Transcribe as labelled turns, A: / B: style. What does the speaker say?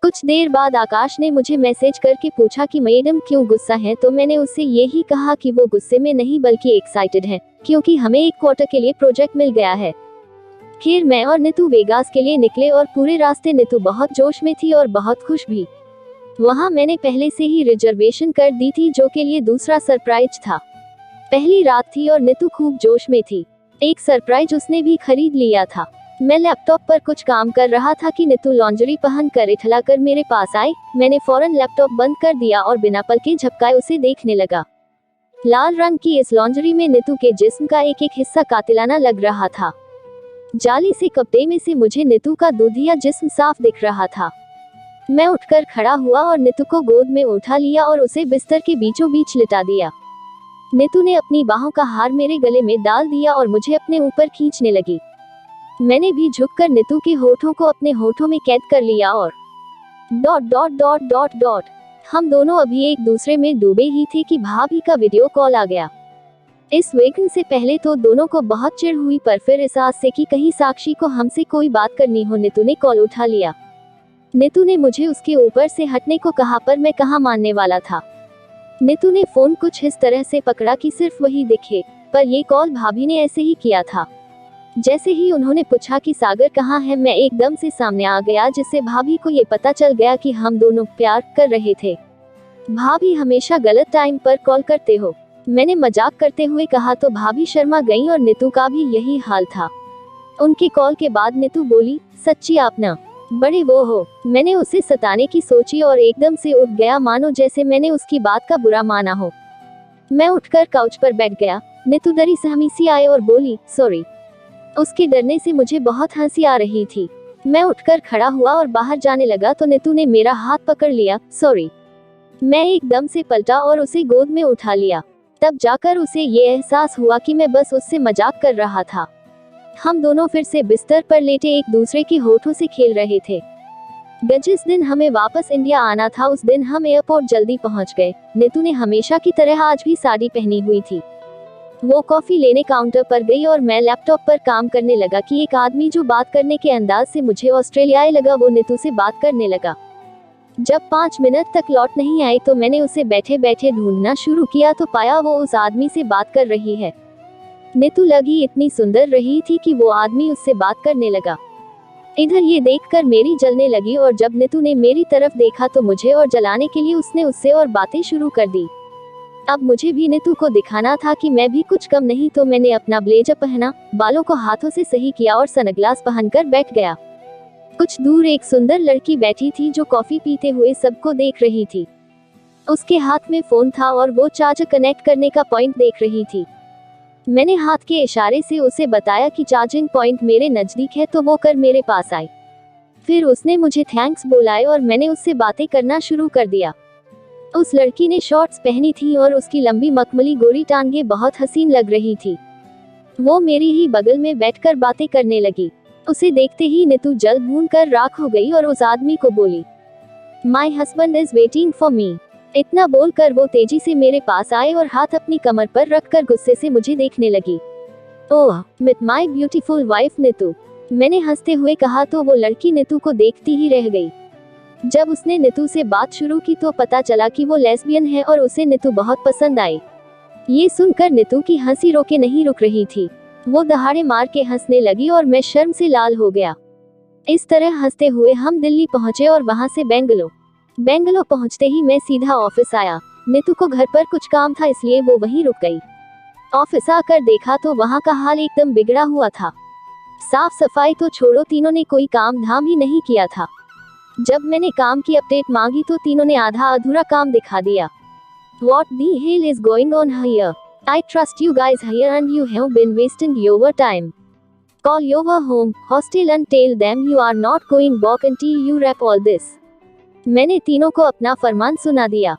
A: कुछ देर बाद आकाश ने मुझे मैसेज करके पूछा कि मैडम क्यों गुस्सा है, तो मैंने उससे यही कहा कि वो गुस्से में नहीं बल्कि एक्साइटेड है, क्योंकि हमें एक क्वार्टर के लिए प्रोजेक्ट मिल गया है। फिर मैं और नीतू वेगास के लिए निकले और पूरे रास्ते नीतू बहुत जोश में थी और बहुत खुश भी। वहाँ मैंने पहले से ही रिजर्वेशन कर दी थी, जो के लिए दूसरा सरप्राइज था। पहली रात थी और नीतू खूब जोश में थी। एक सरप्राइज उसने भी खरीद लिया था। मैं लैपटॉप पर कुछ काम कर रहा था कि नीतू लॉन्ड्री पहन कर इठलाकर मेरे पास आई। मैंने फौरन लैपटॉप बंद कर दिया और बिना पलके झपकाए उसे देखने लगा। लाल रंग की इस लॉन्ड्री में नीतू के जिस्म का एक एक हिस्सा कातिलाना लग रहा था। जाली से कपड़े में से मुझे नीतू का दूधिया जिस्म साफ दिख रहा था। मैं उठकर खड़ा हुआ और नीतू को गोद में उठा लिया और उसे बिस्तर के बीचों बीच लिटा दिया। नीतू ने अपनी बाहों का हार मेरे गले में डाल दिया और मुझे अपने ऊपर खींचने लगी। मैंने भी झुककर नीतू के होठों को अपने होठों में कैद कर लिया और dot dot dot dot dot हम दोनों अभी एक दूसरे में डूबे ही थे कि भाभी का वीडियो कॉल आ गया। इस वेगन से पहले तो दोनों को बहुत चिढ़ हुई, पर फिर इस आस से कि कहीं साक्षी को हमसे कोई बात करनी हो, नीतू ने कॉल उठा लिया। नीतू ने मुझे उसके ऊपर से हटने को कहा, पर मैं कहाँ मानने वाला था। नीतू ने फोन कुछ इस तरह से पकड़ा कि सिर्फ वही दिखे, पर ये कॉल भाभी ने ऐसे ही किया था। जैसे ही उन्होंने पूछा कि सागर कहाँ है, मैं एकदम से सामने आ गया, जिससे भाभी को ये पता चल गया कि हम दोनों प्यार कर रहे थे। भाभी हमेशा गलत टाइम पर कॉल करते हो, मैंने मजाक करते हुए कहा, तो भाभी शर्मा गई और नीतू का भी यही हाल था। उनके कॉल के बाद नीतू बोली, सच्ची आप ना बड़े वो हो। मैंने उसे सताने की सोची और एकदम से उठ गया, मानो जैसे मैंने उसकी बात का बुरा माना हो। मैं उठकर काउच पर बैठ गया। नीतू डरी सहमी सी आई और बोली, सॉरी। उसके डरने से मुझे बहुत हंसी आ रही थी। मैं उठकर खड़ा हुआ और बाहर जाने लगा तो नीतू ने मेरा हाथ पकड़ लिया, सॉरी। मैं एकदम से पलटा और उसे गोद में उठा लिया। तब जाकर उसे ये एहसास हुआ कि मैं बस उससे मजाक कर रहा था। हम दोनों फिर से बिस्तर पर लेटे एक दूसरे के होठों से खेल रहे थे। जिस दिन हमें वापस इंडिया आना था, उस दिन हम एयरपोर्ट जल्दी पहुंच गए। नीतू ने हमेशा की तरह आज भी साड़ी पहनी हुई थी। वो कॉफी लेने काउंटर पर गई और मैं लैपटॉप पर काम करने लगा कि एक आदमी जो बात करने के अंदाज से मुझे ऑस्ट्रेलियाई लगा, वो नीतू से बात करने लगा। जब 5 मिनट तक लौट नहीं आई तो मैंने उसे बैठे बैठे ढूंढना शुरू किया, तो पाया वो उस आदमी से बात कर रही है। नीतू लगी इतनी सुंदर रही थी कि वो आदमी उससे बात करने लगा। इधर ये देखकर मेरी जलने लगी और जब नीतू ने मेरी तरफ देखा तो मुझे और जलाने के लिए उसने उससे और बातें शुरू कर दी। अब मुझे भी नीतू को दिखाना था कि मैं भी कुछ कम नहीं, तो मैंने अपना ब्लेजर पहना, बालों को हाथों से सही किया और सनग्लास पहनकर बैठ गया। कुछ दूर एक सुंदर लड़की बैठी थी जो कॉफी पीते हुए सबको देख रही थी। उसके हाथ में फोन था और वो चार्जर कनेक्ट करने का पॉइंट देख रही थी। मैंने हाथ के इशारे से उसे बताया कि चार्जिंग पॉइंट मेरे नजदीक है, तो वो कर मेरे पास आई। फिर उसने मुझे थैंक्स बोलाए और मैंने उससे बातें करना शुरू कर दिया। उस लड़की ने शॉर्ट्स पहनी थी और उसकी लंबी मखमली गोरी टांगे बहुत हसीन लग रही थी। वो मेरी ही बगल में बैठकर बातें करने लगी। उसे देखते ही नीतू जल भून कर राख हो गई और उस आदमी को बोली, my husband is waiting for me. इतना बोलकर वो तेजी से मेरे पास आए और हाथ अपनी कमर पर रखकर गुस्से से मुझे देखने लगी। ओह, मिट माय ब्यूटीफुल वाइफ नीतू, मैंने हंसते हुए कहा, तो वो लड़की नीतू को देखती ही रह गई। जब उसने नीतू से बात शुरू की तो पता चला कि वो लेस्बियन है और उसे नीतू बहुत पसंद आई। ये सुनकर नीतू की हंसी रोके नहीं रुक रही थी। वो दहाड़े मार के हंसने लगी और मैं शर्म से लाल हो गया। इस तरह हंसते हुए हम दिल्ली पहुंचे और वहां से बेंगलोर पहुंचते ही मैं सीधा ऑफिस आया। नीतू को घर पर कुछ काम था, इसलिए वो वहीं रुक गई। ऑफिस आकर देखा तो वहां का हाल एकदम बिगड़ा हुआ था। साफ सफाई तो छोड़ो, तीनों ने कोई काम धाम ही नहीं किया था। जब मैंने काम की अपडेट मांगी तो तीनों ने आधा अधूरा काम दिखा दिया। What the hell is going on here? I trust you guys here and you have been wasting your time. Call your home hostel and tell them you are not going back until you wrap all this. मैंने तीनों को अपना फरमान सुना दिया।